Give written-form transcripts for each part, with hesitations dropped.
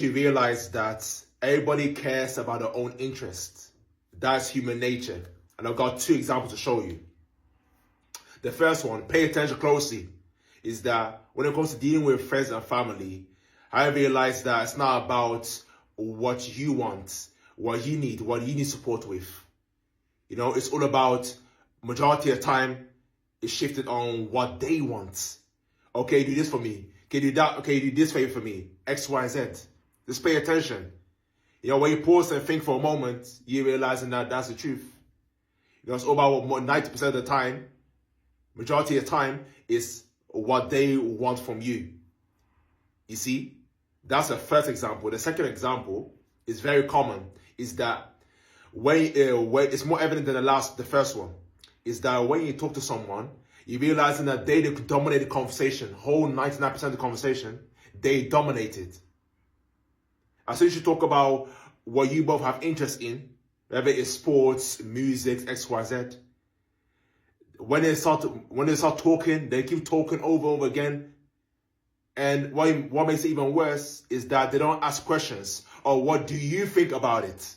you realize that everybody cares about their own interests. That's human nature. And I've got two examples to show you. The first one, pay attention closely, is that when it comes to dealing with friends and family, I realize that it's not about what you want, what you need support with. You know, it's all about, majority of the time, it's shifted on what they want. Okay, do this for me. Okay, do that. Okay, do this favor for me. X, Y, Z. Just pay attention. You know, when you pause and think for a moment, you're realizing that that's the truth. You know, it's all about what 90% of the time, majority of the time, is what they want from you. You see, that's the first example. The second example is very common. Is that when it's more evident than the first one, is that when you talk to someone, you're realizing that they dominate the conversation. Whole 99% of the conversation, they dominate it. As soon as you talk about what you both have interest in, whether it's sports, music, X, Y, Z, when they start talking, they keep talking over and over again. And what makes it even worse is that they don't ask questions. Or what do you think about it?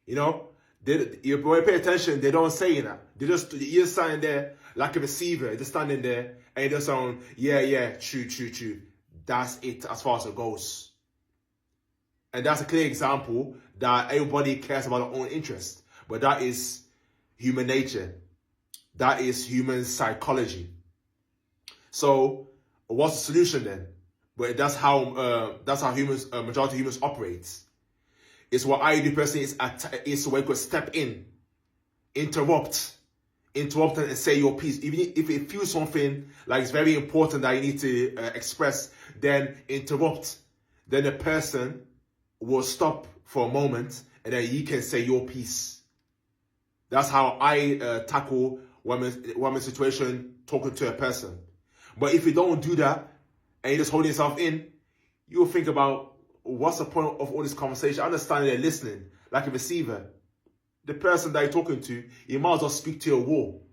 You know, when you pay attention, they don't say that. You're just standing there like a receiver, just standing there and you just sound, yeah, true. That's it as far as it goes. And that's a clear example that everybody cares about their own interest. But that is human nature. That is human psychology. So what's the solution then? But that's how humans, majority of humans operates. It's what I do personally is where you could step in, interrupt and say your piece. Even if it feels something like it's very important that you need to express, then interrupt. Then the person will stop for a moment and then you can say your piece. That's how I tackle one situation talking to a person. But if you don't do that and you're just holding yourself in, you'll think about, what's the point of all this conversation? I understand they're listening, like a receiver. The person that you're talking to, you might as well speak to a wall.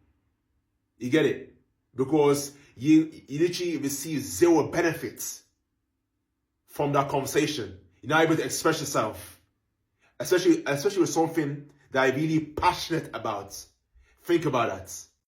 You get it? Because you literally receive zero benefits from that conversation. You're not able to express yourself. Especially with something that you're really passionate about. Think about that.